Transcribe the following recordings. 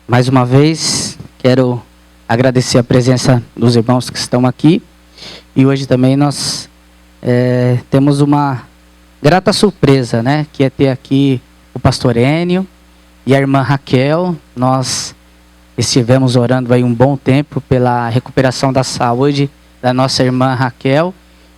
Mais uma vez, quero agradecer a presença dos irmãos que estão aqui. E hoje também nós temos uma grata surpresa, né? Que é ter aqui o pastor Enio e a irmã Raquel. Nós estivemos orando aí um bom tempo pela recuperação da saúde da nossa irmã Raquel.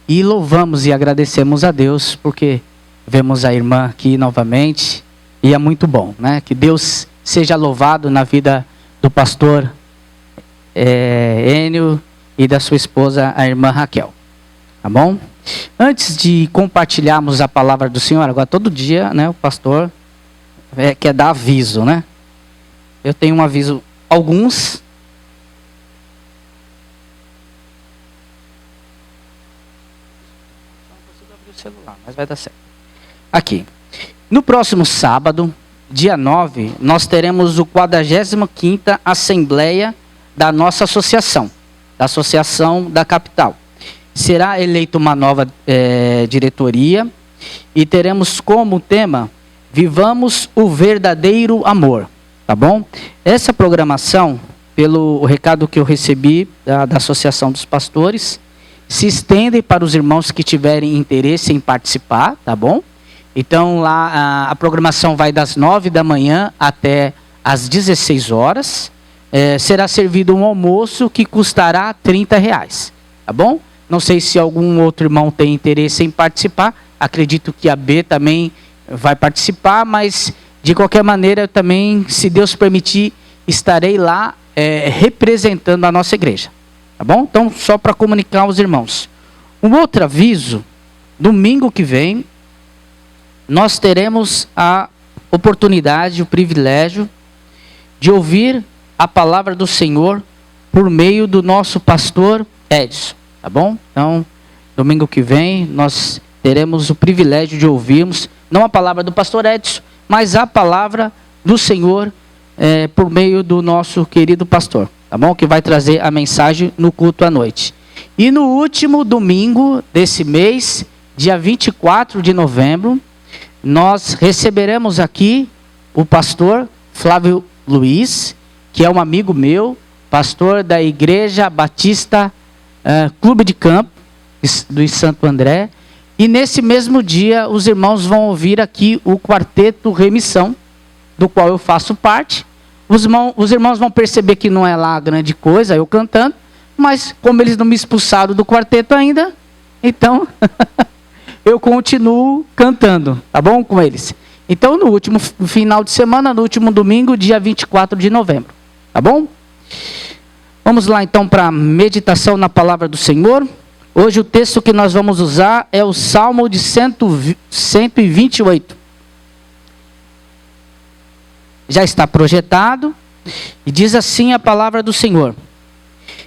E louvamos e agradecemos a Deus porque vemos a irmã aqui novamente. E é muito bom, né? Que Deus seja louvado na vida do pastor Enio e da sua esposa, a irmã Raquel. Tá bom? Antes de compartilharmos a palavra do Senhor, agora todo dia, né, o pastor quer dar aviso, né? Eu tenho um aviso, alguns. Não consigo abrir o celular, mas vai dar certo. Aqui. No próximo sábado, dia 9, nós teremos o 45ª Assembleia da nossa associação, da Associação da Capital. Será eleita uma nova diretoria e teremos como tema Vivamos o Verdadeiro Amor, tá bom? Essa programação, pelo recado que eu recebi da Associação dos Pastores, se estende para os irmãos que tiverem interesse em participar, tá bom? Então, lá a programação vai das 9 da manhã até às 16 horas. Será servido um almoço que custará R$30, tá bom? Não sei se algum outro irmão tem interesse em participar. Acredito que a B também vai participar, mas de qualquer maneira, eu também, se Deus permitir, estarei lá representando a nossa igreja, tá bom? Então, só para comunicar aos irmãos. Um outro aviso, domingo que vem, nós teremos a oportunidade, o privilégio de ouvir a palavra do Senhor por meio do nosso pastor Edson, tá bom? Então, domingo que vem, nós teremos o privilégio de ouvirmos, não a palavra do pastor Edson, mas a palavra do Senhor por meio do nosso querido pastor, tá bom? Que vai trazer a mensagem no culto à noite. E no último domingo desse mês, dia 24 de novembro, nós receberemos aqui o pastor Flávio Luiz, que é um amigo meu, pastor da Igreja Batista Clube de Campo, do Santo André. E nesse mesmo dia, os irmãos vão ouvir aqui o quarteto Remissão, do qual eu faço parte. Os irmãos vão perceber que não é lá grande coisa, eu cantando, mas como eles não me expulsaram do quarteto ainda, então... eu continuo cantando, tá bom? Com eles. Então, no último final de semana, no último domingo, dia 24 de novembro. Tá bom? Vamos lá, então, para a meditação na palavra do Senhor. Hoje, o texto que nós vamos usar é o Salmo de 128. Já está projetado. E diz assim a palavra do Senhor.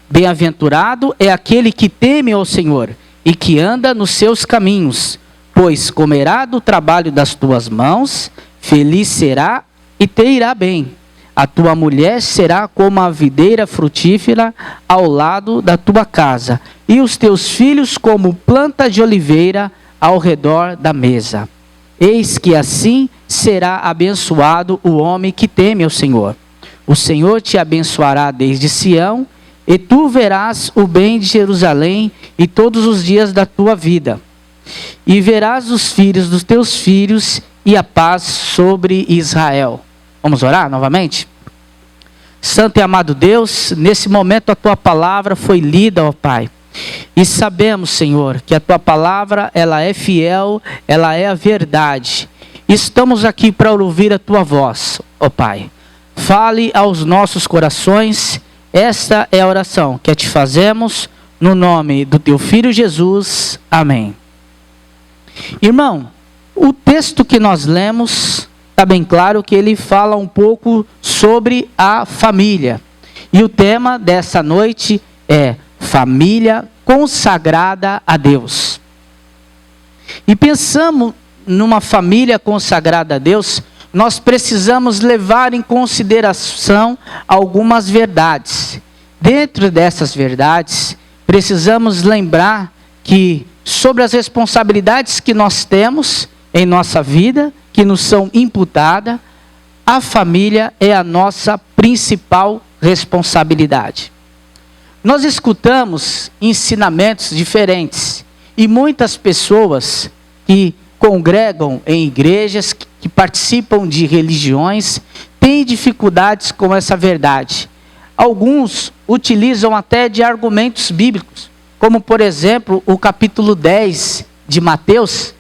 Bem-aventurado é aquele que teme ao Senhor e que anda nos seus caminhos, pois comerá do trabalho das tuas mãos, feliz será e te irá bem. A tua mulher será como a videira frutífera ao lado da tua casa, e os teus filhos como planta de oliveira ao redor da mesa. Eis que assim será abençoado o homem que teme ao Senhor. O Senhor te abençoará desde Sião, e tu verás o bem de Jerusalém e todos os dias da tua vida. E verás os filhos dos teus filhos e a paz sobre Israel. Vamos orar novamente? Santo e amado Deus, nesse momento a tua palavra foi lida, ó Pai. E sabemos, Senhor, que a tua palavra, ela é fiel, ela é a verdade. Estamos aqui para ouvir a tua voz, ó Pai. Fale aos nossos corações. Esta é a oração que te fazemos no nome do teu Filho Jesus. Amém. Irmão, o texto que nós lemos, está bem claro que ele fala um pouco sobre a família. E o tema dessa noite é família consagrada a Deus. E pensamos numa família consagrada a Deus, nós precisamos levar em consideração algumas verdades. Dentro dessas verdades, precisamos lembrar que sobre as responsabilidades que nós temos em nossa vida, que nos são imputadas, a família é a nossa principal responsabilidade. Nós escutamos ensinamentos diferentes e muitas pessoas que congregam em igrejas, que participam de religiões, têm dificuldades com essa verdade. Alguns utilizam até de argumentos bíblicos, como por exemplo o capítulo 10 de Mateus,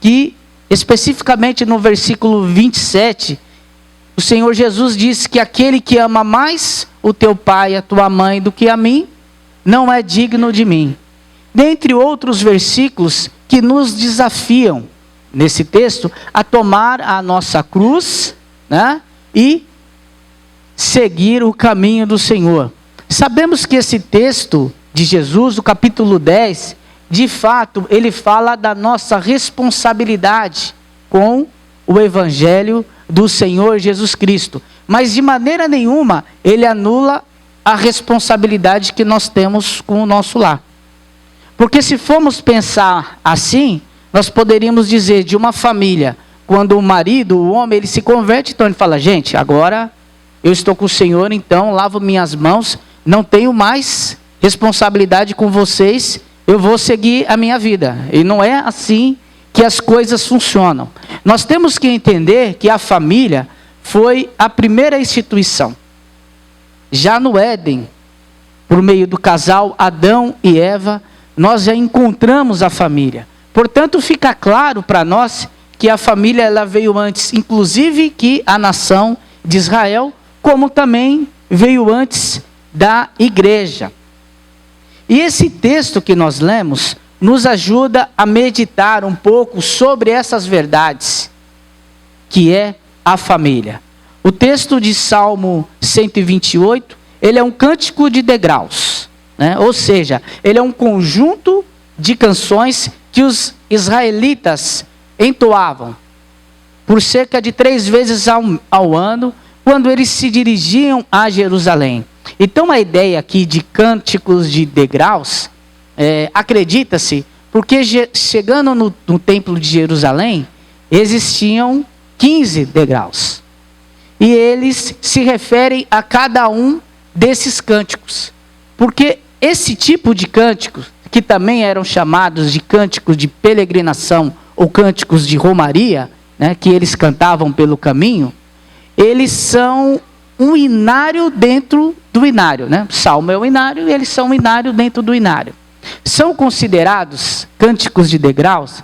que especificamente no versículo 27, o Senhor Jesus diz que aquele que ama mais o teu pai e a tua mãe do que a mim, não é digno de mim. Dentre outros versículos que nos desafiam, nesse texto, a tomar a nossa cruz, né, e seguir o caminho do Senhor. Sabemos que esse texto de Jesus, o capítulo 10, de fato, ele fala da nossa responsabilidade com o Evangelho do Senhor Jesus Cristo. Mas de maneira nenhuma, ele anula a responsabilidade que nós temos com o nosso lar. Porque se formos pensar assim, nós poderíamos dizer de uma família, quando o marido, o homem, ele se converte, então ele fala, gente, agora eu estou com o Senhor, então lavo minhas mãos, não tenho mais responsabilidade com vocês, eu vou seguir a minha vida. E não é assim que as coisas funcionam. Nós temos que entender que a família foi a primeira instituição. Já no Éden, por meio do casal Adão e Eva, nós já encontramos a família. Portanto, fica claro para nós que a família ela veio antes, inclusive que a nação de Israel, como também veio antes da igreja. E esse texto que nós lemos nos ajuda a meditar um pouco sobre essas verdades, que é a família. O texto de Salmo 128, ele é um cântico de degraus, né? Ou seja, ele é um conjunto de canções que os israelitas entoavam por cerca de 3 vezes ao ano, quando eles se dirigiam a Jerusalém. Então a ideia aqui de cânticos de degraus, acredita-se, porque chegando no templo de Jerusalém, existiam 15 degraus. E eles se referem a cada um desses cânticos. Porque esse tipo de cânticos, que também eram chamados de cânticos de peregrinação ou cânticos de romaria, né, que eles cantavam pelo caminho, eles são um inário dentro do inário, né? Salmo é o inário e eles são um inário dentro do inário. São considerados cânticos de degraus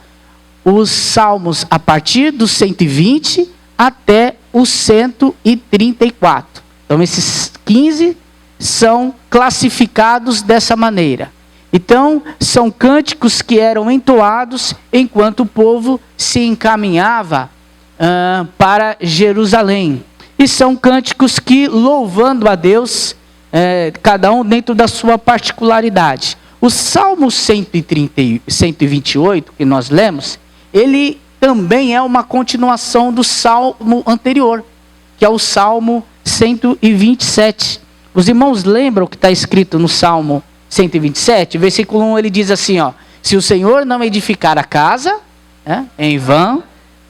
os salmos a partir do 120 até o 134. Então esses 15 são classificados dessa maneira. Então são cânticos que eram entoados enquanto o povo se encaminhava para Jerusalém. E são cânticos que, louvando a Deus, cada um dentro da sua particularidade. O Salmo 128, que nós lemos, ele também é uma continuação do Salmo anterior, que é o Salmo 127. Os irmãos lembram o que está escrito no Salmo 127? Versículo 1, ele diz assim, ó, se o Senhor não edificar a casa, em vão,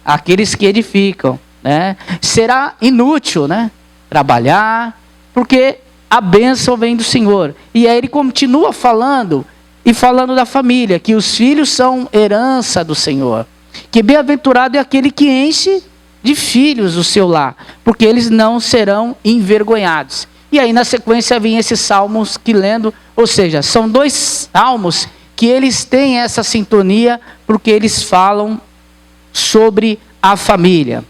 aqueles que edificam. Né? Será inútil, né, trabalhar, porque a bênção vem do Senhor. E aí ele continua falando, e falando da família, que os filhos são herança do Senhor, que bem-aventurado é aquele que enche de filhos o seu lar, porque eles não serão envergonhados. E aí na sequência vem esses salmos que lendo, ou seja, são 2 salmos que eles têm essa sintonia, porque eles falam sobre a família.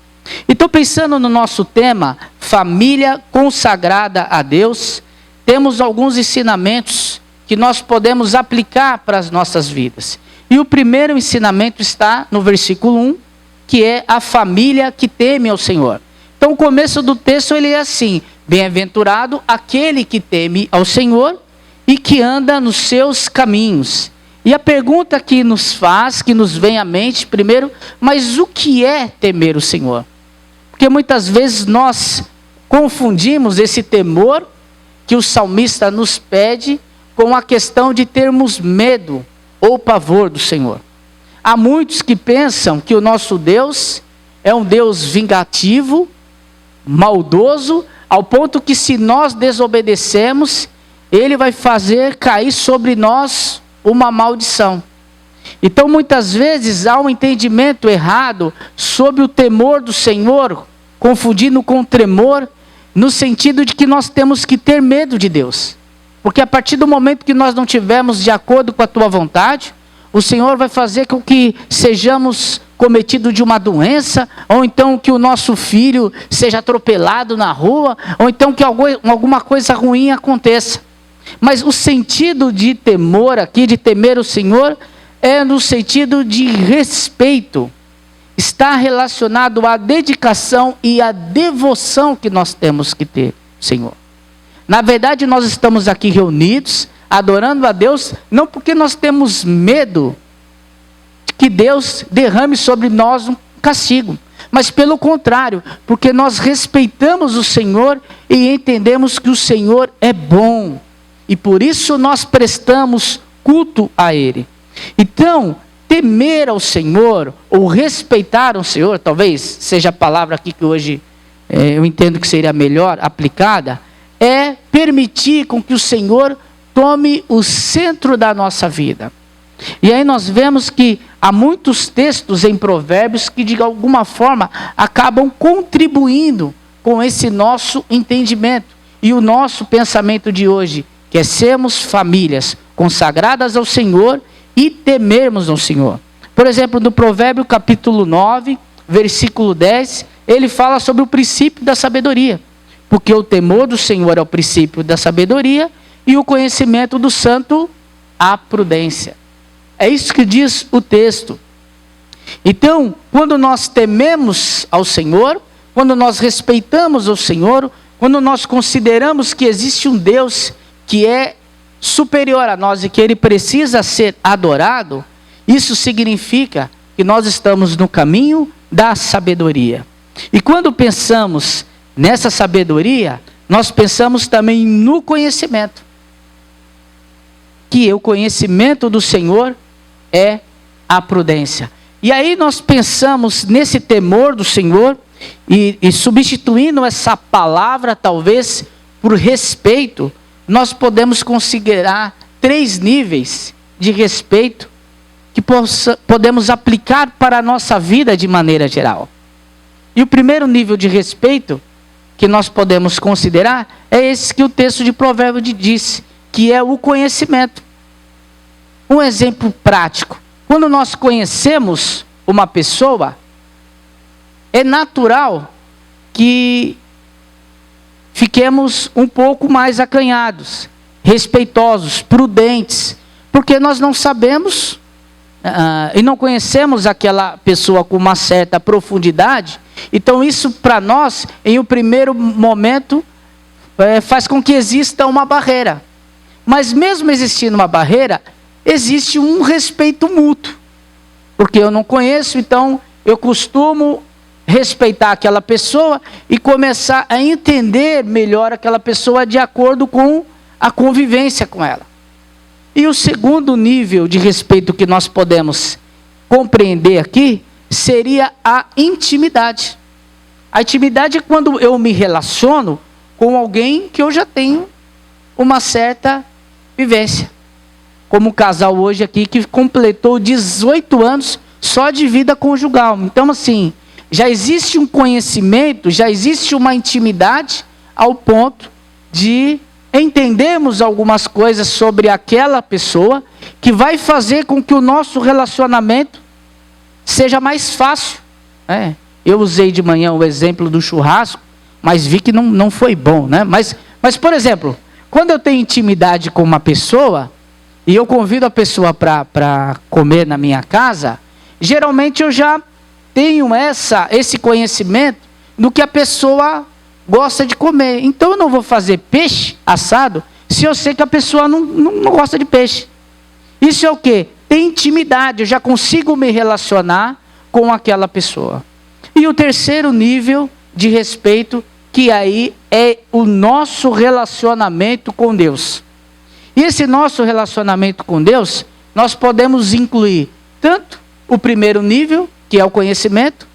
Então, pensando no nosso tema, família consagrada a Deus, temos alguns ensinamentos que nós podemos aplicar para as nossas vidas. E o primeiro ensinamento está no versículo 1, que é a família que teme ao Senhor. Então, o começo do texto ele é assim, bem-aventurado aquele que teme ao Senhor e que anda nos seus caminhos. E a pergunta que nos faz, que nos vem à mente, primeiro, mas o que é temer o Senhor? Porque muitas vezes nós confundimos esse temor que o salmista nos pede com a questão de termos medo ou pavor do Senhor. Há muitos que pensam que o nosso Deus é um Deus vingativo, maldoso, ao ponto que se nós desobedecemos, Ele vai fazer cair sobre nós uma maldição. Então muitas vezes há um entendimento errado sobre o temor do Senhor, confundindo com tremor, no sentido de que nós temos que ter medo de Deus. Porque a partir do momento que nós não tivermos de acordo com a tua vontade, o Senhor vai fazer com que sejamos cometidos de uma doença, ou então que o nosso filho seja atropelado na rua, ou então que alguma coisa ruim aconteça. Mas o sentido de temor aqui, de temer o Senhor, é no sentido de respeito. Está relacionado à dedicação e à devoção que nós temos que ter, Senhor. Na verdade, nós estamos aqui reunidos, adorando a Deus, não porque nós temos medo de que Deus derrame sobre nós um castigo, mas pelo contrário, porque nós respeitamos o Senhor e entendemos que o Senhor é bom, e por isso nós prestamos culto a Ele. Então, temer ao Senhor, ou respeitar o Senhor, talvez seja a palavra aqui que hoje eu entendo que seria melhor aplicada, é permitir com que o Senhor tome o centro da nossa vida. E aí nós vemos que há muitos textos em Provérbios que de alguma forma acabam contribuindo com esse nosso entendimento. E o nosso pensamento de hoje, que é sermos famílias consagradas ao Senhor e temermos ao Senhor. Por exemplo, no Provérbio capítulo 9, versículo 10, ele fala sobre o princípio da sabedoria. Porque o temor do Senhor é o princípio da sabedoria e o conhecimento do santo, a prudência. É isso que diz o texto. Então, quando nós tememos ao Senhor, quando nós respeitamos o Senhor, quando nós consideramos que existe um Deus que é superior a nós e que Ele precisa ser adorado, isso significa que nós estamos no caminho da sabedoria. E quando pensamos nessa sabedoria, nós pensamos também no conhecimento. Que o conhecimento do Senhor é a prudência. E aí nós pensamos nesse temor do Senhor e substituindo essa palavra talvez por respeito, nós podemos considerar 3 níveis de respeito que podemos aplicar para a nossa vida de maneira geral. E o primeiro nível de respeito que nós podemos considerar é esse que o texto de Provérbios diz, que é o conhecimento. Um exemplo prático. Quando nós conhecemos uma pessoa, é natural que fiquemos um pouco mais acanhados, respeitosos, prudentes, porque nós não sabemos e não conhecemos aquela pessoa com uma certa profundidade. Então isso para nós, em um primeiro momento, faz com que exista uma barreira. Mas mesmo existindo uma barreira, existe um respeito mútuo. Porque eu não conheço, então eu costumo respeitar aquela pessoa e começar a entender melhor aquela pessoa de acordo com a convivência com ela. E o segundo nível de respeito que nós podemos compreender aqui seria a intimidade. A intimidade é quando eu me relaciono com alguém que eu já tenho uma certa vivência. Como o casal hoje aqui que completou 18 anos só de vida conjugal. Então assim, já existe um conhecimento, já existe uma intimidade ao ponto de entendermos algumas coisas sobre aquela pessoa que vai fazer com que o nosso relacionamento seja mais fácil. Eu usei de manhã o exemplo do churrasco, mas vi que não foi bom, né? Mas, por exemplo, quando eu tenho intimidade com uma pessoa e eu convido a pessoa para comer na minha casa, geralmente eu já tenho esse conhecimento do que a pessoa gosta de comer. Então eu não vou fazer peixe assado se eu sei que a pessoa não gosta de peixe. Isso é o quê? Tem intimidade, eu já consigo me relacionar com aquela pessoa. E o terceiro nível de respeito, que aí é o nosso relacionamento com Deus. E esse nosso relacionamento com Deus, nós podemos incluir tanto o primeiro nível, que é o conhecimento,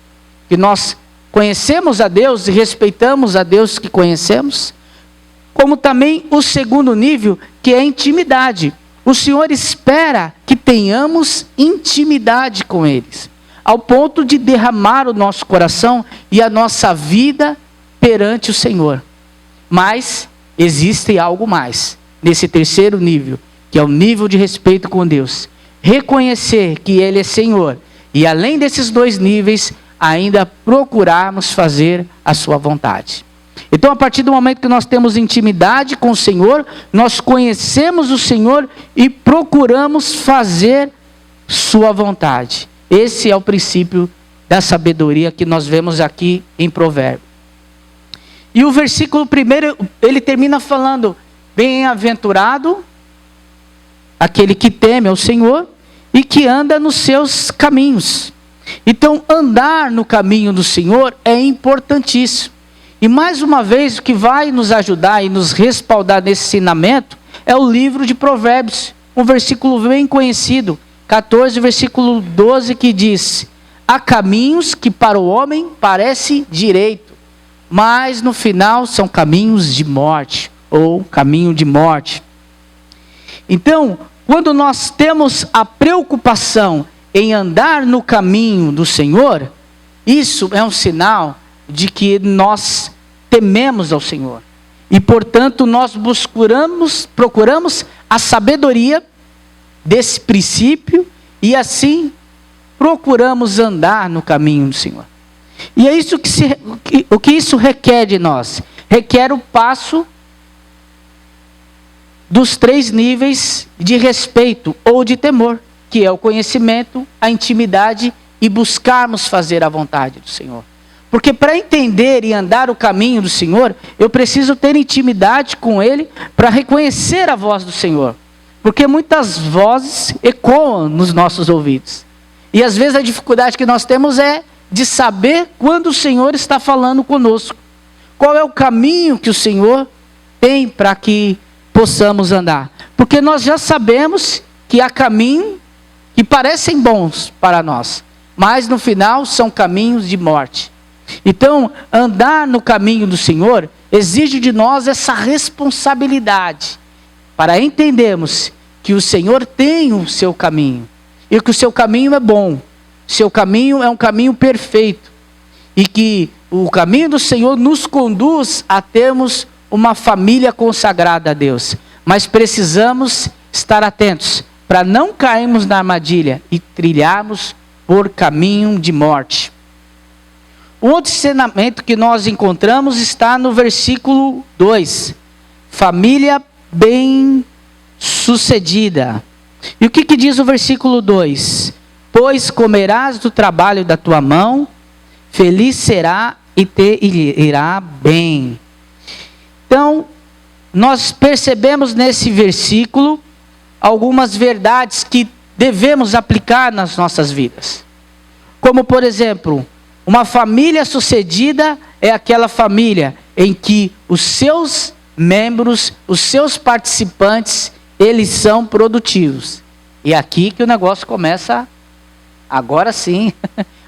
que nós conhecemos a Deus e respeitamos a Deus que conhecemos, como também o segundo nível, que é a intimidade. O Senhor espera que tenhamos intimidade com eles, ao ponto de derramar o nosso coração e a nossa vida perante o Senhor. Mas existe algo mais, nesse terceiro nível, que é o nível de respeito com Deus. Reconhecer que Ele é Senhor, e além desses dois níveis, ainda procurarmos fazer a sua vontade. Então, a partir do momento que nós temos intimidade com o Senhor, nós conhecemos o Senhor e procuramos fazer sua vontade. Esse é o princípio da sabedoria que nós vemos aqui em Provérbios. E o versículo 1, ele termina falando: bem-aventurado aquele que teme ao Senhor e que anda nos seus caminhos. Então, andar no caminho do Senhor é importantíssimo. E mais uma vez, o que vai nos ajudar e nos respaldar nesse ensinamento é o livro de Provérbios, um versículo bem conhecido, 14, versículo 12, que diz: há caminhos que para o homem parece direito, mas no final são caminhos de morte, ou caminho de morte. Então, quando nós temos a preocupação em andar no caminho do Senhor, isso é um sinal de que nós tememos ao Senhor. E, portanto, nós procuramos a sabedoria desse princípio e, assim, procuramos andar no caminho do Senhor. E é isso o que isso requer de nós? Requer o passo dos 3 níveis de respeito ou de temor, que é o conhecimento, a intimidade e buscarmos fazer a vontade do Senhor. Porque para entender e andar o caminho do Senhor, eu preciso ter intimidade com Ele para reconhecer a voz do Senhor. Porque muitas vozes ecoam nos nossos ouvidos. E às vezes a dificuldade que nós temos é de saber quando o Senhor está falando conosco. Qual é o caminho que o Senhor tem para que possamos andar. Porque nós já sabemos que há caminhos que parecem bons para nós, mas no final são caminhos de morte. Então, andar no caminho do Senhor exige de nós essa responsabilidade, para entendermos que o Senhor tem o seu caminho, e que o seu caminho é bom, o seu caminho é um caminho perfeito, e que o caminho do Senhor nos conduz a termos uma família consagrada a Deus. Mas precisamos estar atentos, para não cairmos na armadilha e trilharmos por caminho de morte. O outro ensinamento que nós encontramos está no versículo 2. Família bem-sucedida. E o que diz o versículo 2? Pois comerás do trabalho da tua mão, feliz será e te irá bem. Então, nós percebemos nesse versículo algumas verdades que devemos aplicar nas nossas vidas. Como, por exemplo, uma família sucedida é aquela família em que os seus membros, os seus participantes, eles são produtivos. E é aqui que o negócio começa, agora sim,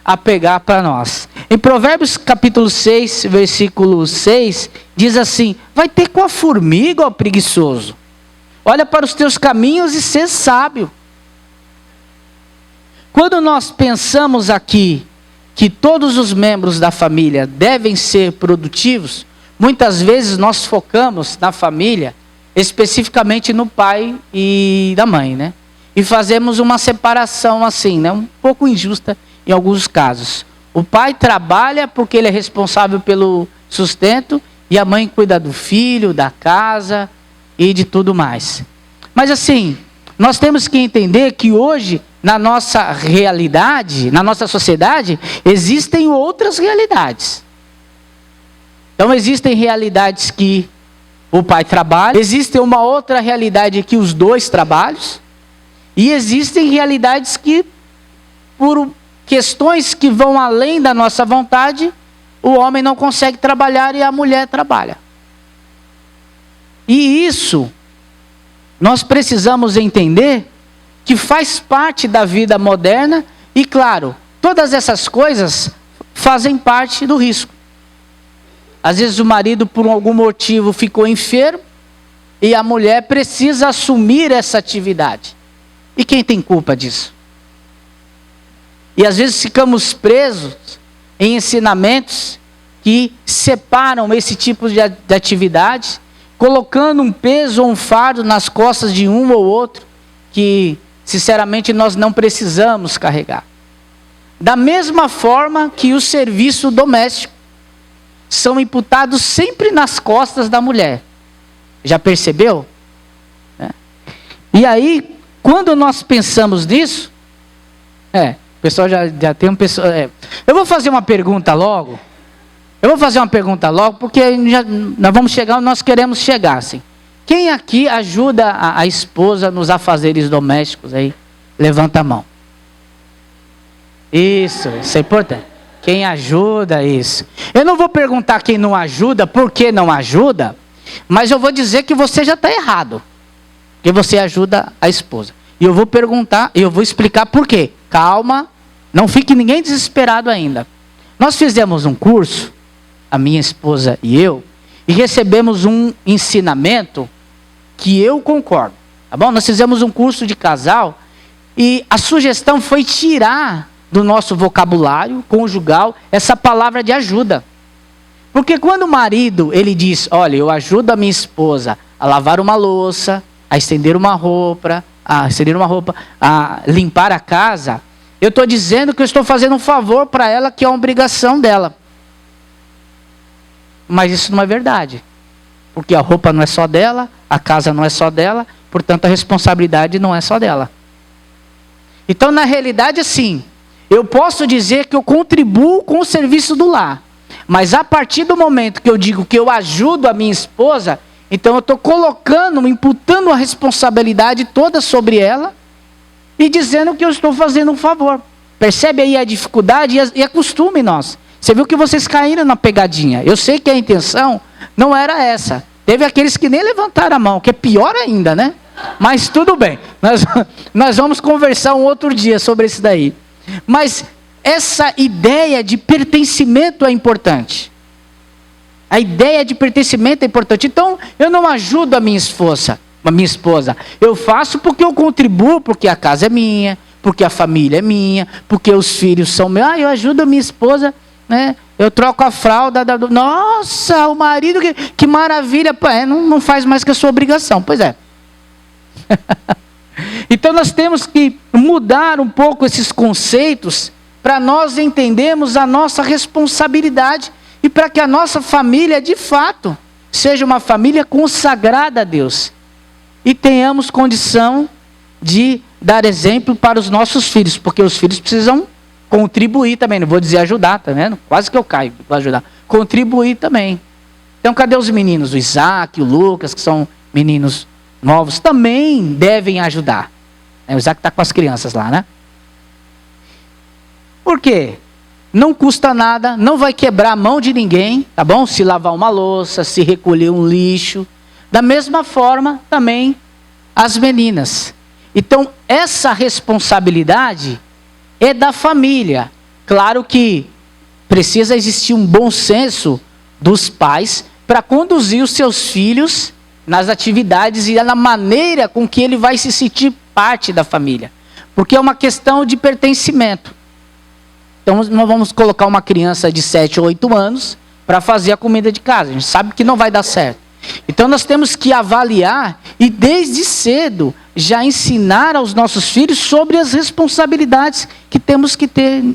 a pegar para nós. Em Provérbios capítulo 6, versículo 6, diz assim: vai ter com a formiga, ó preguiçoso. Olha para os teus caminhos e sê sábio. Quando nós pensamos aqui que todos os membros da família devem ser produtivos, muitas vezes nós focamos na família, especificamente no pai e da mãe, né? E fazemos uma separação assim, né? Um pouco injusta em alguns casos. O pai trabalha porque ele é responsável pelo sustento e a mãe cuida do filho, da casa e de tudo mais. Mas assim, nós temos que entender que hoje, na nossa realidade, na nossa sociedade, existem outras realidades. Então existem realidades que o pai trabalha, existe uma outra realidade que os dois trabalham, e existem realidades que, por questões que vão além da nossa vontade, o homem não consegue trabalhar e a mulher trabalha. E isso, nós precisamos entender que faz parte da vida moderna, e claro, todas essas coisas fazem parte do risco. Às vezes o marido, por algum motivo, ficou enfermo e a mulher precisa assumir essa atividade. E quem tem culpa disso? E às vezes ficamos presos em ensinamentos que separam esse tipo de atividade, colocando um peso ou um fardo nas costas de um ou outro, que sinceramente nós não precisamos carregar. Da mesma forma que o serviço doméstico são imputados sempre nas costas da mulher. Já percebeu? E aí, quando nós pensamos nisso, o pessoal já tem um pessoal. Eu vou fazer uma pergunta logo. Porque nós vamos chegar onde nós queremos chegar, assim. Quem aqui ajuda a esposa nos afazeres domésticos aí? Levanta a mão. Isso é importante. Quem ajuda, isso. Eu não vou perguntar quem não ajuda, por que não ajuda, mas eu vou dizer que você já está errado. Porque você ajuda a esposa. E eu vou perguntar, e eu vou explicar por quê. Calma, não fique ninguém desesperado ainda. Nós fizemos um curso, a minha esposa e eu, e recebemos um ensinamento que eu concordo. Tá bom? Nós fizemos um curso de casal e a sugestão foi tirar do nosso vocabulário conjugal essa palavra de ajuda. Porque quando o marido, ele diz, olha, eu ajudo a minha esposa a lavar uma louça, a estender uma roupa, a limpar a casa, eu estou dizendo que eu estou fazendo um favor para ela, que é uma obrigação dela. Mas isso não é verdade. Porque a roupa não é só dela, a casa não é só dela, portanto a responsabilidade não é só dela. Então, na realidade, assim, eu posso dizer que eu contribuo com o serviço do lar. Mas a partir do momento que eu digo que eu ajudo a minha esposa, então eu estou imputando a responsabilidade toda sobre ela e dizendo que eu estou fazendo um favor. Percebe aí a dificuldade e a costume nosso. Você viu que vocês caíram na pegadinha. Eu sei que a intenção não era essa. Teve aqueles que nem levantaram a mão, que é pior ainda, né? Mas tudo bem. Nós vamos conversar um outro dia sobre isso daí. Mas essa ideia de pertencimento é importante. A ideia de pertencimento é importante. Então, eu não ajudo a minha esposa. Eu faço porque eu contribuo, porque a casa é minha, porque a família é minha, porque os filhos são meus. Eu ajudo a minha esposa, né? Eu troco a fralda. Nossa, o marido, que maravilha. Não faz mais que a sua obrigação. Pois é. Então nós temos que mudar um pouco esses conceitos para nós entendermos a nossa responsabilidade e para que a nossa família, de fato, seja uma família consagrada a Deus. E tenhamos condição de dar exemplo para os nossos filhos, porque os filhos precisam contribuir também. Não vou dizer ajudar, tá vendo? Quase que eu caio para ajudar. Contribuir também. Então cadê os meninos? O Isaac, o Lucas, que são meninos novos, também devem ajudar. O Isaac está com as crianças lá, né? Por quê? Não custa nada, não vai quebrar a mão de ninguém, tá bom? Se lavar uma louça, se recolher um lixo. Da mesma forma, também as meninas. Então, essa responsabilidade é da família. Claro que precisa existir um bom senso dos pais para conduzir os seus filhos nas atividades e na maneira com que ele vai se sentir parte da família. Porque é uma questão de pertencimento. Então, nós vamos colocar uma criança de 7 ou 8 anos para fazer a comida de casa. A gente sabe que não vai dar certo. Então, nós temos que avaliar e, desde cedo, já ensinar aos nossos filhos sobre as responsabilidades que temos que ter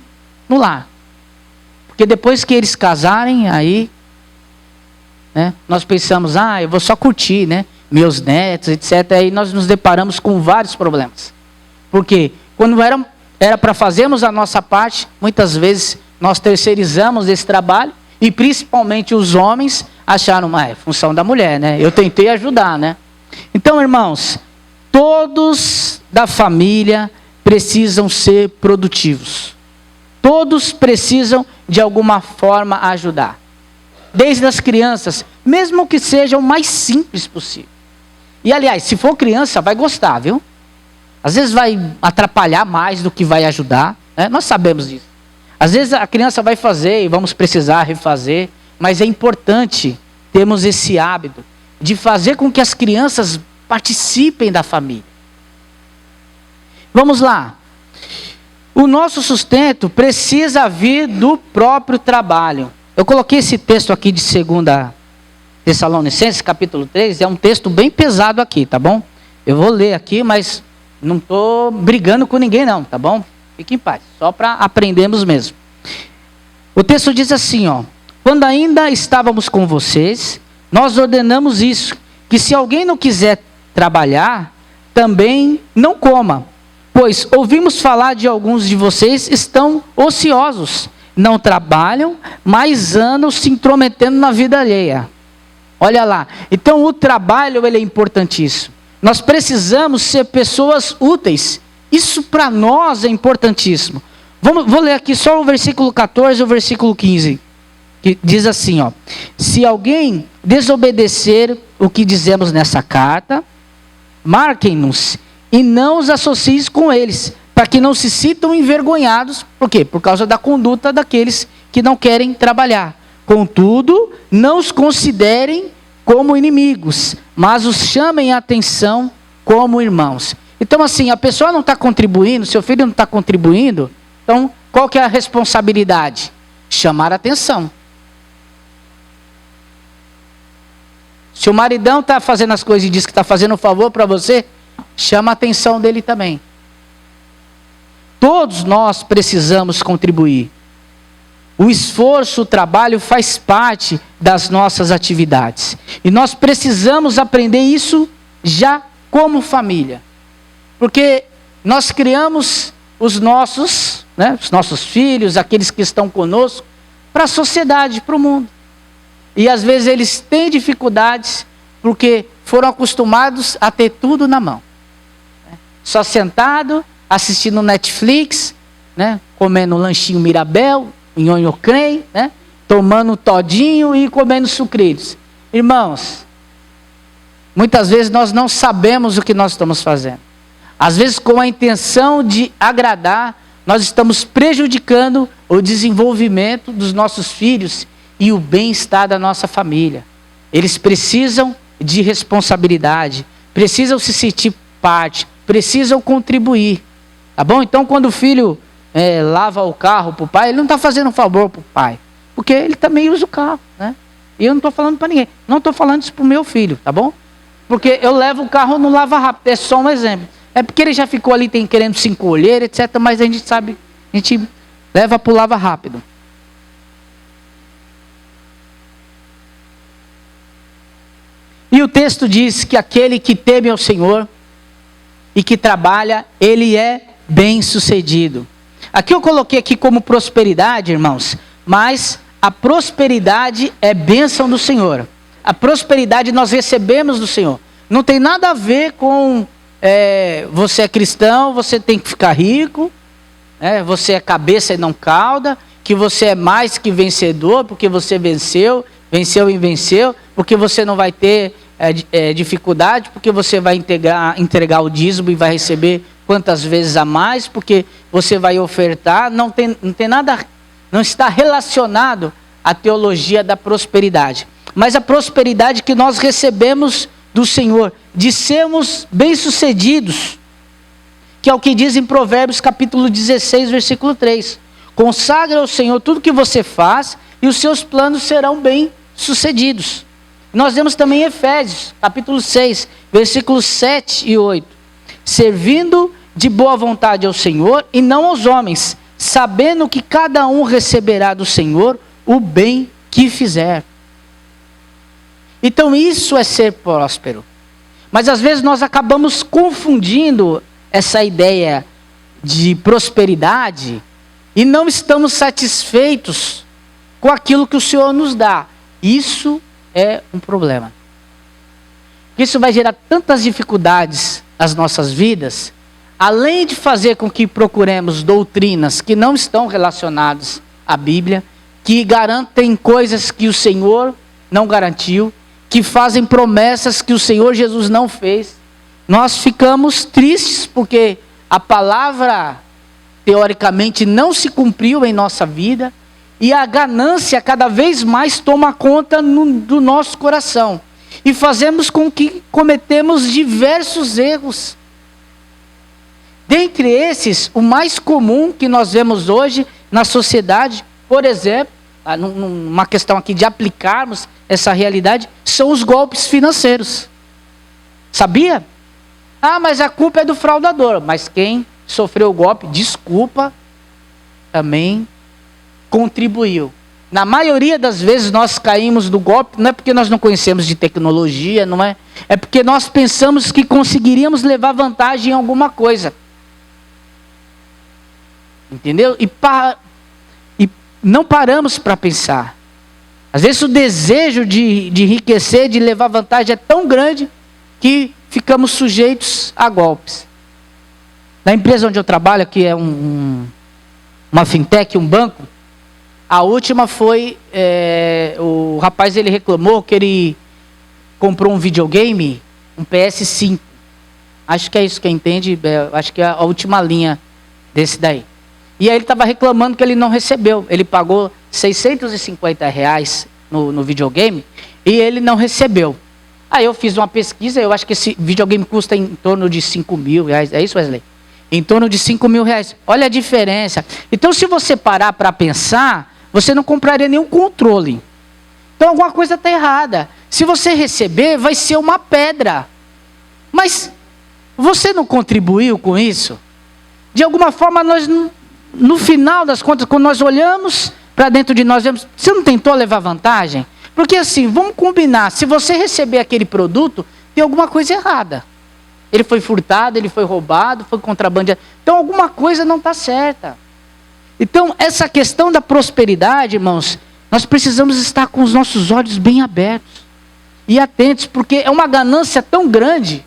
no lar. Porque depois que eles casarem, aí, né, nós pensamos, eu vou só curtir, né, meus netos, etc. Aí nós nos deparamos com vários problemas. Porque quando era para fazermos a nossa parte, muitas vezes nós terceirizamos esse trabalho e principalmente os homens acharam, é função da mulher, né? Eu tentei ajudar, né? Então, irmãos, todos da família precisam ser produtivos. Todos precisam de alguma forma ajudar. Desde as crianças, mesmo que seja o mais simples possível. E aliás, se for criança, vai gostar, viu? Às vezes vai atrapalhar mais do que vai ajudar, né? Nós sabemos disso. Às vezes a criança vai fazer e vamos precisar refazer, mas é importante termos esse hábito de fazer com que as crianças participem da família. Vamos lá. O nosso sustento precisa vir do próprio trabalho. Eu coloquei esse texto aqui de 2 Tessalonicenses, capítulo 3, é um texto bem pesado aqui, tá bom? Eu vou ler aqui, mas não estou brigando com ninguém não, tá bom? Fique em paz, só para aprendermos mesmo. O texto diz assim, ó: quando ainda estávamos com vocês, nós ordenamos isso, que se alguém não quiser trabalhar, também não coma. Pois ouvimos falar de alguns de vocês estão ociosos, não trabalham, mas andam se intrometendo na vida alheia. Olha lá, então o trabalho ele é importantíssimo. Nós precisamos ser pessoas úteis. Isso para nós é importantíssimo. Vou ler aqui só o versículo 14 e o versículo 15. Que diz assim, ó: se alguém desobedecer o que dizemos nessa carta, marquem-nos e não os associem com eles, para que não se sintam envergonhados. Por quê? Por causa da conduta daqueles que não querem trabalhar. Contudo, não os considerem como inimigos, mas os chamem a atenção como irmãos. Então assim, a pessoa não está contribuindo, seu filho não está contribuindo, então qual que é a responsabilidade? Chamar a atenção. Se o maridão está fazendo as coisas e diz que está fazendo um favor para você, chama a atenção dele também. Todos nós precisamos contribuir. O esforço, o trabalho faz parte das nossas atividades. E nós precisamos aprender isso já como família. Porque nós criamos os nossos filhos, aqueles que estão conosco, para a sociedade, para o mundo. E às vezes eles têm dificuldades porque foram acostumados a ter tudo na mão. Só sentado, assistindo Netflix, comendo um lanchinho Mirabel, nhonho creme, tomando um todinho e comendo sucrilhos. Irmãos, muitas vezes nós não sabemos o que nós estamos fazendo. Às vezes com a intenção de agradar, nós estamos prejudicando o desenvolvimento dos nossos filhos e o bem-estar da nossa família. Eles precisam de responsabilidade, precisam se sentir parte, precisam contribuir. Tá bom? Então quando o filho lava o carro para o pai, ele não está fazendo um favor para o pai, porque ele também usa o carro, E eu não estou falando para ninguém, não estou falando isso para o meu filho, tá bom? Porque eu levo o carro no lava rápido, é só um exemplo. É porque ele já ficou ali querendo se encolher, etc. Mas a gente sabe, a gente leva para o lava rápido. E o texto diz que aquele que teme ao Senhor e que trabalha, ele é bem-sucedido. Aqui eu coloquei aqui como prosperidade, irmãos, mas a prosperidade é bênção do Senhor. A prosperidade nós recebemos do Senhor. Não tem nada a ver com você é cristão, você tem que ficar rico, você é cabeça e não cauda, que você é mais que vencedor, porque você venceu e venceu, porque você não vai ter dificuldade, porque você vai entregar o dízimo e vai receber quantas vezes a mais, porque você vai ofertar. Não tem nada, não está relacionado à teologia da prosperidade, mas a prosperidade que nós recebemos do Senhor, de sermos bem-sucedidos, que é o que diz em Provérbios capítulo 16, versículo 3. Consagra ao Senhor tudo que você faz e os seus planos serão bem-sucedidos. Nós vemos também em Efésios, capítulo 6, versículos 7 e 8. Servindo de boa vontade ao Senhor e não aos homens, sabendo que cada um receberá do Senhor o bem que fizer. Então isso é ser próspero. Mas às vezes nós acabamos confundindo essa ideia de prosperidade e não estamos satisfeitos com aquilo que o Senhor nos dá. Isso é um problema. Isso vai gerar tantas dificuldades nas nossas vidas, além de fazer com que procuremos doutrinas que não estão relacionadas à Bíblia, que garantem coisas que o Senhor não garantiu, que fazem promessas que o Senhor Jesus não fez. Nós ficamos tristes porque a palavra teoricamente não se cumpriu em nossa vida, e a ganância cada vez mais toma conta do nosso coração. E fazemos com que cometemos diversos erros. Dentre esses, o mais comum que nós vemos hoje na sociedade, por exemplo, numa questão aqui de aplicarmos essa realidade, são os golpes financeiros. Sabia? Ah, mas a culpa é do fraudador. Mas quem sofreu o golpe, desculpa, também contribuiu. Na maioria das vezes nós caímos do golpe, não é porque nós não conhecemos de tecnologia, não é? É porque nós pensamos que conseguiríamos levar vantagem em alguma coisa. Entendeu? E não paramos para pensar. Às vezes o desejo de enriquecer, de levar vantagem é tão grande que ficamos sujeitos a golpes. Na empresa onde eu trabalho, que é uma fintech, um banco, a última foi, o rapaz ele reclamou que ele comprou um videogame, um PS5. Acho que é isso que entende, acho que é a última linha desse daí. E aí ele estava reclamando que ele não recebeu. Ele pagou R$650 no videogame e ele não recebeu. Aí eu fiz uma pesquisa, eu acho que esse videogame custa em torno de R$5.000. É isso, Wesley? Em torno de R$5.000. Olha a diferença. Então, se você parar para pensar, você não compraria nenhum controle. Então, alguma coisa está errada. Se você receber, vai ser uma pedra. Mas você não contribuiu com isso? De alguma forma, nós, no final das contas, quando nós olhamos para dentro de nós, vemos, você não tentou levar vantagem? Porque assim, vamos combinar, se você receber aquele produto, tem alguma coisa errada. Ele foi furtado, ele foi roubado, foi contrabandeado. Então alguma coisa não está certa. Então essa questão da prosperidade, irmãos, nós precisamos estar com os nossos olhos bem abertos e atentos, porque é uma ganância tão grande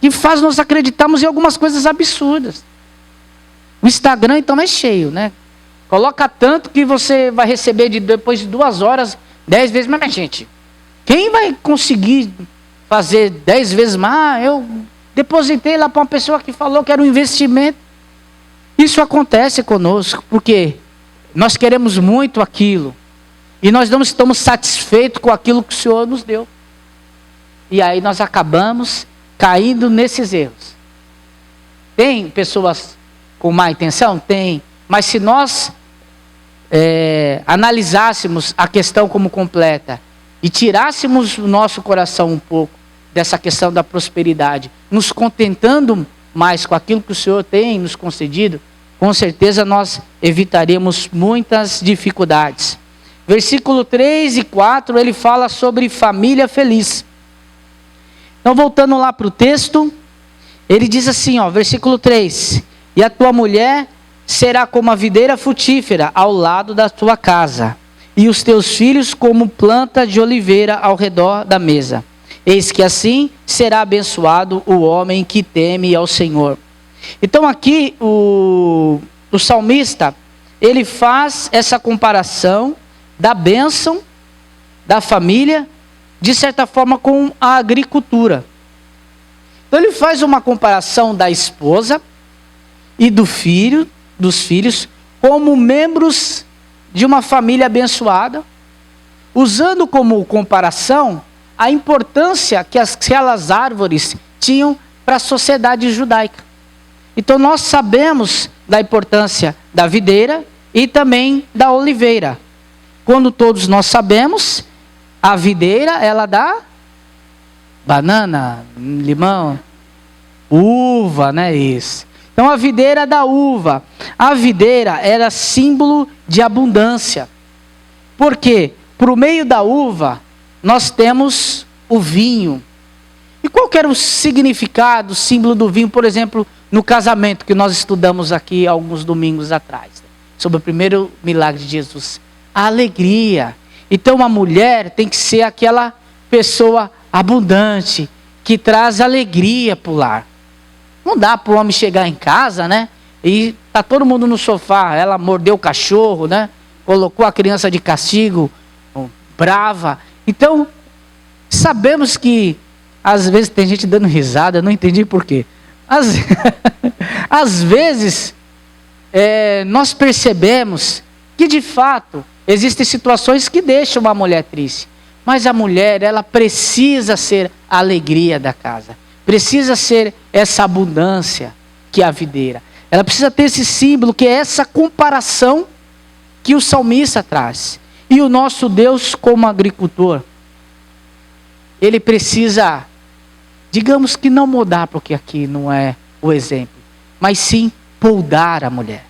que faz nós acreditarmos em algumas coisas absurdas. O Instagram então é cheio, né? Coloca tanto que você vai receber depois de 2 horas 10 vezes mais. Mas, gente, quem vai conseguir fazer 10 vezes mais? Eu depositei lá para uma pessoa que falou que era um investimento. Isso acontece conosco, porque nós queremos muito aquilo. E nós não estamos satisfeitos com aquilo que o Senhor nos deu. E aí nós acabamos caindo nesses erros. Tem pessoas com má intenção? Tem. Mas se nós analisássemos a questão como completa e tirássemos o nosso coração um pouco dessa questão da prosperidade, nos contentando mais com aquilo que o Senhor tem nos concedido, com certeza nós evitaríamos muitas dificuldades. Versículo 3 e 4, ele fala sobre família feliz. Então, voltando lá para o texto, ele diz assim, versículo 3, e a tua mulher será como a videira frutífera ao lado da tua casa, e os teus filhos como planta de oliveira ao redor da mesa. Eis que assim será abençoado o homem que teme ao Senhor. Então aqui o salmista, ele faz essa comparação da bênção da família, de certa forma com a agricultura. Então ele faz uma comparação da esposa e dos filhos, como membros de uma família abençoada, usando como comparação a importância que aquelas árvores tinham para a sociedade judaica. Então nós sabemos da importância da videira e também da oliveira. Quando todos nós sabemos, a videira ela dá banana, limão, uva, né? Isso. Então a videira da uva. A videira era símbolo de abundância. Por quê? Por meio da uva, nós temos o vinho. E qual que era o significado, o símbolo do vinho, por exemplo, no casamento que nós estudamos aqui alguns domingos atrás, sobre o primeiro milagre de Jesus? A alegria. Então a mulher tem que ser aquela pessoa abundante, que traz alegria para o lar. Não dá para o homem chegar em casa, né? E tá todo mundo no sofá, ela mordeu o cachorro, né? Colocou a criança de castigo, brava. Então, sabemos que às vezes tem gente dando risada, eu não entendi por quê. Às vezes nós percebemos que de fato existem situações que deixam uma mulher triste. Mas a mulher, ela precisa ser a alegria da casa. Precisa ser essa abundância que é a videira. Ela precisa ter esse símbolo, que é essa comparação que o salmista traz. E o nosso Deus, como agricultor, ele precisa, digamos que não mudar, porque aqui não é o exemplo, mas sim poldar a mulher.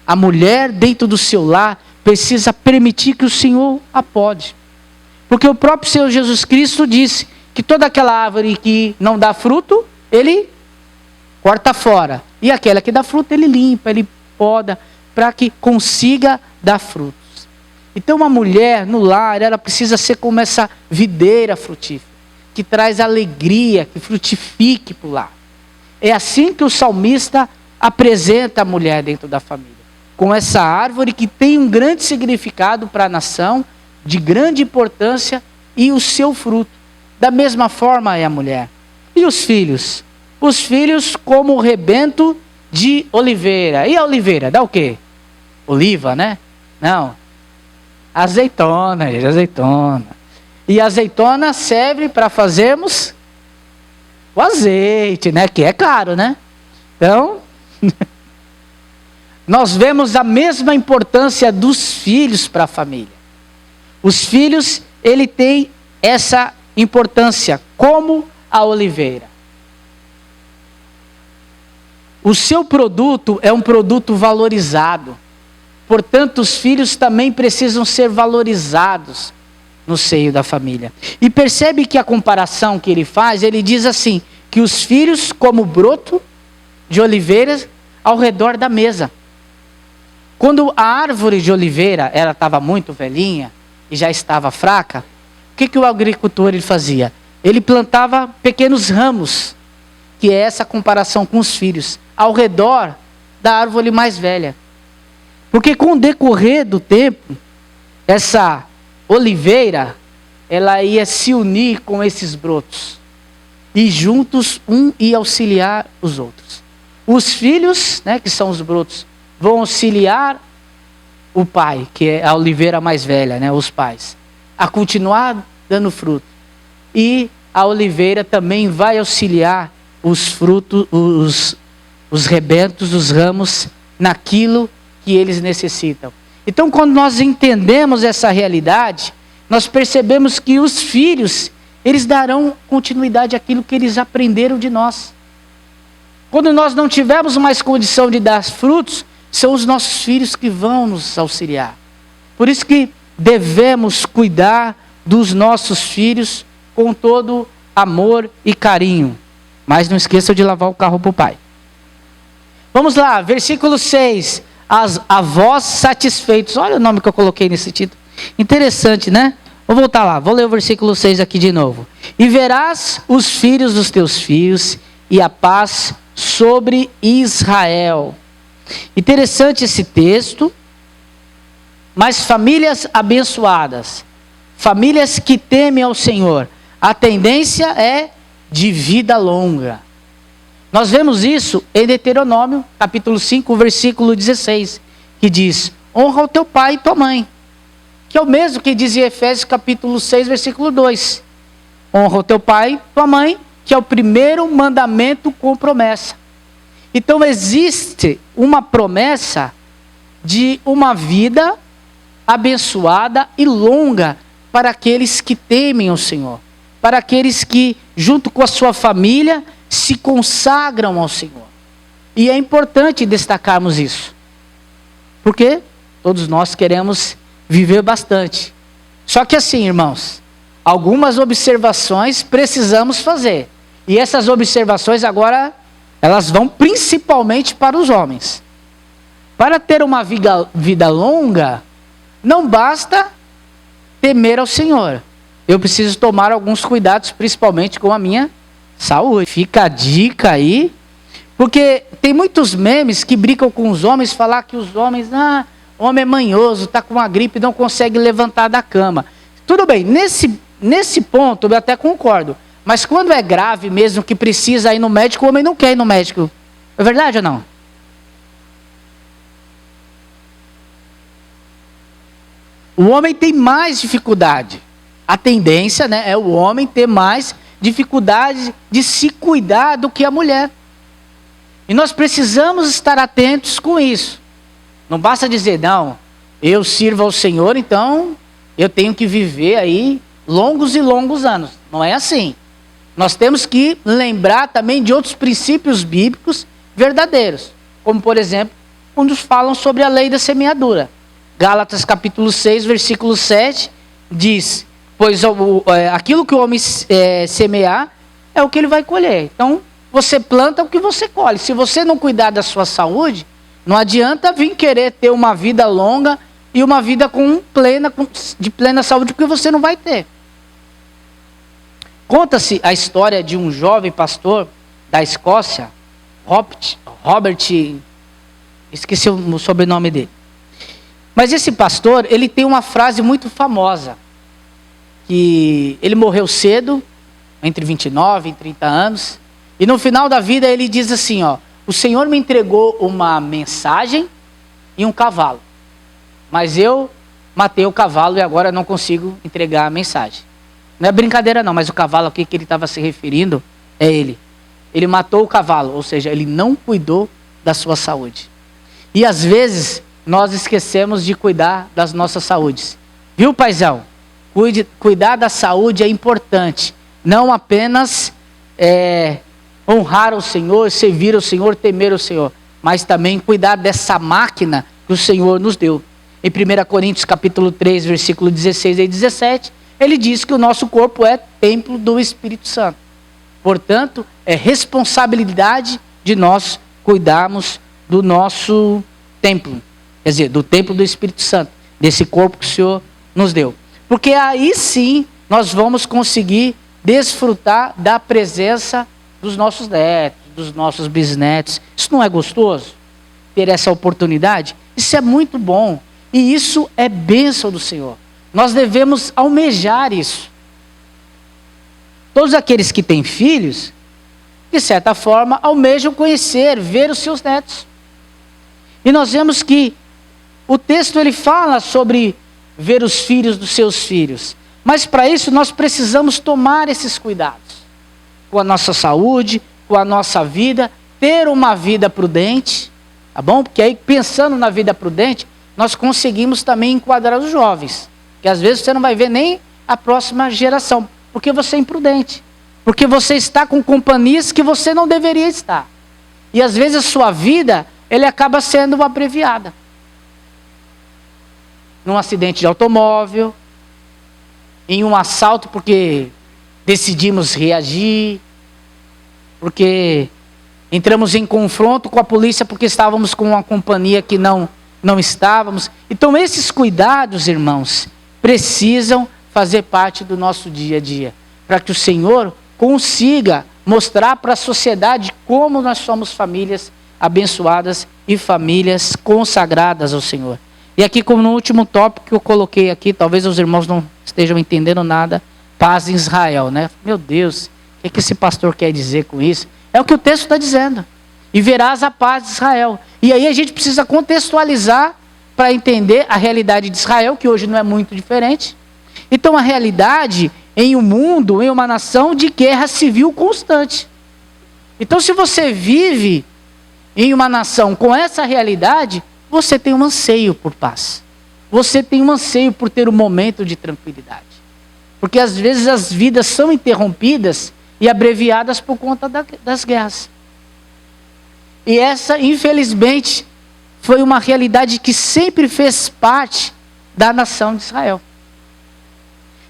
A mulher dentro do seu lar precisa permitir que o Senhor a pode. Porque o próprio Senhor Jesus Cristo disse que toda aquela árvore que não dá fruto, ele corta fora. E aquela que dá fruto, ele limpa, ele poda, para que consiga dar frutos. Então uma mulher no lar, ela precisa ser como essa videira frutífera, que traz alegria, que frutifique para o lar. É assim que o salmista apresenta a mulher dentro da família. Com essa árvore que tem um grande significado para a nação, de grande importância, e o seu fruto. Da mesma forma é a mulher. E os filhos? Os filhos como o rebento de oliveira. E a oliveira dá o quê? Oliva, né? Não. Azeitona, gente, azeitona. E a azeitona serve para fazermos o azeite, né? Que é caro, né? Então, nós vemos a mesma importância dos filhos para a família. Os filhos, ele tem essa importância, como a oliveira. O seu produto é um produto valorizado. Portanto, os filhos também precisam ser valorizados no seio da família. E percebe que a comparação que ele faz, ele diz assim, que os filhos como broto de oliveiras ao redor da mesa. Quando a árvore de oliveira, ela estava muito velhinha e já estava fraca, o que o agricultor ele fazia? Ele plantava pequenos ramos, que é essa comparação com os filhos, ao redor da árvore mais velha. Porque com o decorrer do tempo, essa oliveira, ela ia se unir com esses brotos. E juntos, um ia auxiliar os outros. Os filhos, né, que são os brotos, vão auxiliar o pai, que é a oliveira mais velha, né, os pais, a continuar dando fruto. E a oliveira também vai auxiliar os frutos, os rebentos, os ramos, naquilo que eles necessitam. Então, quando nós entendemos essa realidade, nós percebemos que os filhos, eles darão continuidade àquilo que eles aprenderam de nós. Quando nós não tivermos mais condição de dar frutos, são os nossos filhos que vão nos auxiliar. Por isso que devemos cuidar dos nossos filhos com todo amor e carinho. Mas não esqueçam de lavar o carro para o pai. Vamos lá, versículo 6. As avós satisfeitos. Olha o nome que eu coloquei nesse título. Interessante, né? Vou voltar lá, vou ler o versículo 6 aqui de novo. E verás os filhos dos teus filhos e a paz sobre Israel. Interessante esse texto. Mas famílias abençoadas, famílias que temem ao Senhor, a tendência é de vida longa. Nós vemos isso em Deuteronômio, capítulo 5, versículo 16, que diz, honra o teu pai e tua mãe. Que é o mesmo que diz em Efésios, capítulo 6, versículo 2. Honra o teu pai e tua mãe, que é o primeiro mandamento com promessa. Então existe uma promessa de uma vida abençoada e longa para aqueles que temem ao Senhor. Para aqueles que, junto com a sua família, se consagram ao Senhor. E é importante destacarmos isso. Porque todos nós queremos viver bastante. Só que assim, irmãos, algumas observações precisamos fazer. E essas observações agora, elas vão principalmente para os homens. Para ter uma vida longa, não basta temer ao Senhor. Eu preciso tomar alguns cuidados, principalmente com a minha saúde. Fica a dica aí, porque tem muitos memes que brincam com os homens, falar que os homens, homem é manhoso, está com uma gripe, não consegue levantar da cama. Tudo bem, nesse ponto eu até concordo. Mas quando é grave mesmo, que precisa ir no médico, o homem não quer ir no médico. É verdade ou não? O homem tem mais dificuldade. A tendência, né, é o homem ter mais dificuldade de se cuidar do que a mulher. E nós precisamos estar atentos com isso. Não basta dizer, não, eu sirvo ao Senhor, então eu tenho que viver aí longos e longos anos. Não é assim. Nós temos que lembrar também de outros princípios bíblicos verdadeiros. Como, por exemplo, quando falam sobre a lei da semeadura. Gálatas capítulo 6, versículo 7, diz, pois aquilo que o homem semear é o que ele vai colher. Então, você planta o que você colhe. Se você não cuidar da sua saúde, não adianta vir querer ter uma vida longa e uma vida de plena saúde, porque você não vai ter. Conta-se a história de um jovem pastor da Escócia, Robert, esqueci o sobrenome dele. Mas esse pastor, ele tem uma frase muito famosa, que ele morreu cedo, entre 29 e 30 anos, e no final da vida ele diz assim, ó, o Senhor me entregou uma mensagem e um cavalo, mas eu matei o cavalo e agora não consigo entregar a mensagem. Não é brincadeira não, mas o cavalo aqui que ele estava se referindo é ele. Ele matou o cavalo, ou seja, ele não cuidou da sua saúde. E às vezes nós esquecemos de cuidar das nossas saúdes. Viu, paizão? Cuidar da saúde é importante. Não apenas honrar o Senhor, servir o Senhor, temer o Senhor, mas também cuidar dessa máquina que o Senhor nos deu. Em 1 Coríntios capítulo 3, versículo 16 e 17, ele diz que o nosso corpo é templo do Espírito Santo. Portanto, é responsabilidade de nós cuidarmos do nosso templo. Quer dizer, do templo do Espírito Santo, desse corpo que o Senhor nos deu. Porque aí sim nós vamos conseguir desfrutar da presença dos nossos netos, dos nossos bisnetos. Isso não é gostoso? Ter essa oportunidade? Isso é muito bom. E isso é bênção do Senhor. Nós devemos almejar isso. Todos aqueles que têm filhos, de certa forma, almejam conhecer, ver os seus netos. E nós vemos que o texto ele fala sobre ver os filhos dos seus filhos. Mas para isso nós precisamos tomar esses cuidados. Com a nossa saúde, com a nossa vida, ter uma vida prudente, tá bom? Porque aí pensando na vida prudente, nós conseguimos também enquadrar os jovens. Que às vezes você não vai ver nem a próxima geração, porque você é imprudente. Porque você está com companhias que você não deveria estar. E às vezes a sua vida, ele acaba sendo abreviada. Num acidente de automóvel, em um assalto porque decidimos reagir, porque entramos em confronto com a polícia porque estávamos com uma companhia que não estávamos. Então esses cuidados, irmãos, precisam fazer parte do nosso dia a dia, para que o Senhor consiga mostrar para a sociedade como nós somos famílias abençoadas e famílias consagradas ao Senhor. E aqui, como no último tópico que eu coloquei aqui, talvez os irmãos não estejam entendendo nada, paz em Israel, né? Meu Deus, o que esse pastor quer dizer com isso? É o que o texto está dizendo. E verás a paz de Israel. E aí a gente precisa contextualizar para entender a realidade de Israel, que hoje não é muito diferente. Então a realidade em um mundo, em uma nação de guerra civil constante. Então se você vive em uma nação com essa realidade, você tem um anseio por paz. Você tem um anseio por ter um momento de tranquilidade. Porque às vezes as vidas são interrompidas e abreviadas por conta das guerras. E essa, infelizmente, foi uma realidade que sempre fez parte da nação de Israel.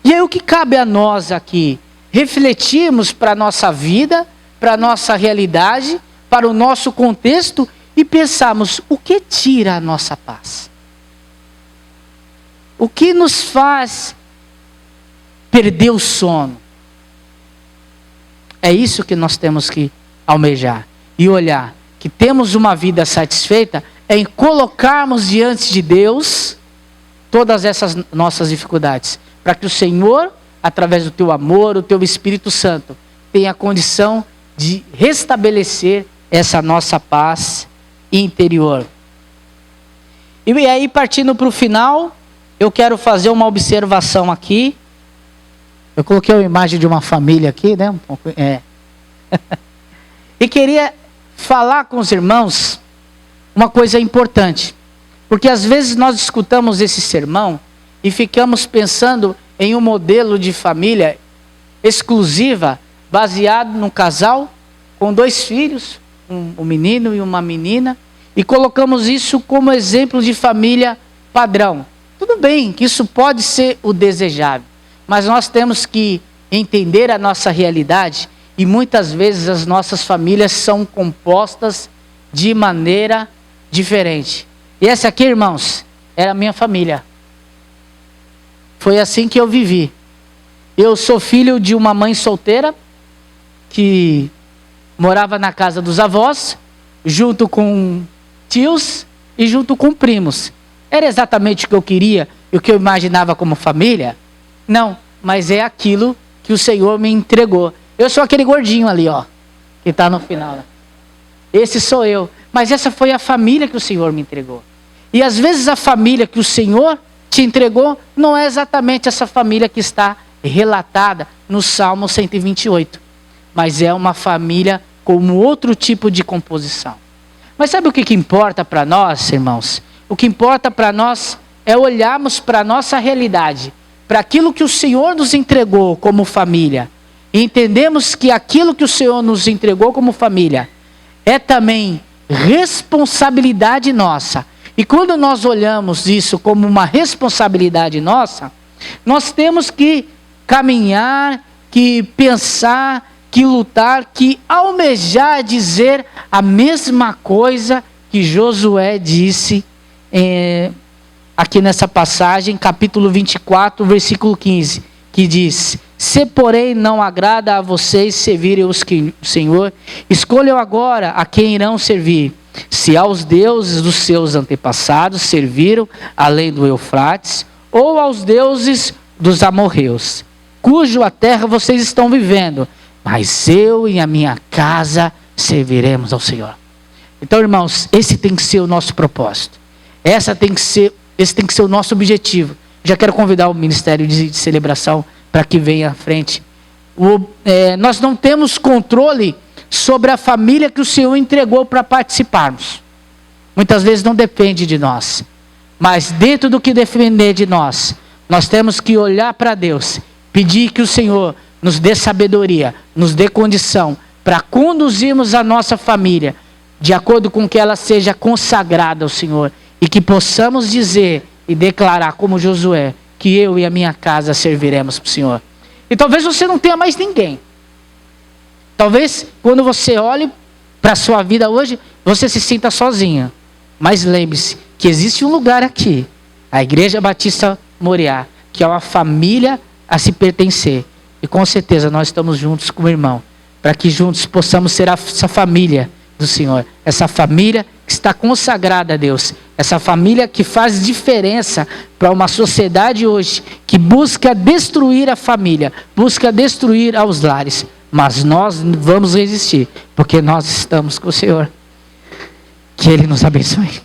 E aí o que cabe a nós aqui? Refletirmos para a nossa vida, para a nossa realidade, para o nosso contexto e pensarmos o que tira a nossa paz. O que nos faz perder o sono? É isso que nós temos que almejar e olhar. Que temos uma vida satisfeita é em colocarmos diante de Deus todas essas nossas dificuldades. Para que o Senhor, através do teu amor, o teu Espírito Santo, tenha a condição de restabelecer essa nossa paz interior. E aí, partindo para o final, eu quero fazer uma observação aqui. Eu coloquei uma imagem de uma família aqui, né? E queria falar com os irmãos uma coisa importante. Porque às vezes nós escutamos esse sermão e ficamos pensando em um modelo de família exclusiva, baseado num casal com 2 filhos, um menino e uma menina, e colocamos isso como exemplo de família padrão. Tudo bem que isso pode ser o desejável, mas nós temos que entender a nossa realidade e muitas vezes as nossas famílias são compostas de maneira diferente. E essa aqui, irmãos, era a minha família. Foi assim que eu vivi. Eu sou filho de uma mãe solteira que morava na casa dos avós, junto com tios e junto com primos. Era exatamente o que eu queria e o que eu imaginava como família? Não, mas é aquilo que o Senhor me entregou. Eu sou aquele gordinho ali, ó, que está no final. Esse sou eu. Mas essa foi a família que o Senhor me entregou. E às vezes a família que o Senhor te entregou não é exatamente essa família que está relatada no Salmo 128. Mas é uma família com outro tipo de composição. Mas sabe o que importa para nós, irmãos? O que importa para nós é olharmos para a nossa realidade, para aquilo que o Senhor nos entregou como família. E entendemos que aquilo que o Senhor nos entregou como família é também responsabilidade nossa. E quando nós olhamos isso como uma responsabilidade nossa, nós temos que caminhar, que pensar, que lutar, que almejar dizer a mesma coisa que Josué disse aqui nessa passagem, capítulo 24, versículo 15, que diz: se porém não agrada a vocês servirem o Senhor, escolham agora a quem irão servir. Se aos deuses dos seus antepassados serviram, além do Eufrates, ou aos deuses dos amorreus, cujo a terra vocês estão vivendo, mas eu e a minha casa serviremos ao Senhor. Então, irmãos, esse tem que ser o nosso propósito. Esse tem que ser o nosso objetivo. Já quero convidar o Ministério de Celebração para que venha à frente. Nós não temos controle sobre a família que o Senhor entregou para participarmos. Muitas vezes não depende de nós. Mas dentro do que depender de nós, nós temos que olhar para Deus, pedir que o Senhor nos dê sabedoria, nos dê condição para conduzirmos a nossa família de acordo com que ela seja consagrada ao Senhor e que possamos dizer e declarar como Josué que eu e a minha casa serviremos para o Senhor. E talvez você não tenha mais ninguém. Talvez quando você olhe para a sua vida hoje, você se sinta sozinha. Mas lembre-se que existe um lugar aqui, a Igreja Batista Moriá, que é uma família a se pertencer. E com certeza nós estamos juntos com o irmão, para que juntos possamos ser essa família do Senhor. Essa família que está consagrada a Deus. Essa família que faz diferença para uma sociedade hoje que busca destruir a família, busca destruir os lares. Mas nós vamos resistir, porque nós estamos com o Senhor. Que Ele nos abençoe.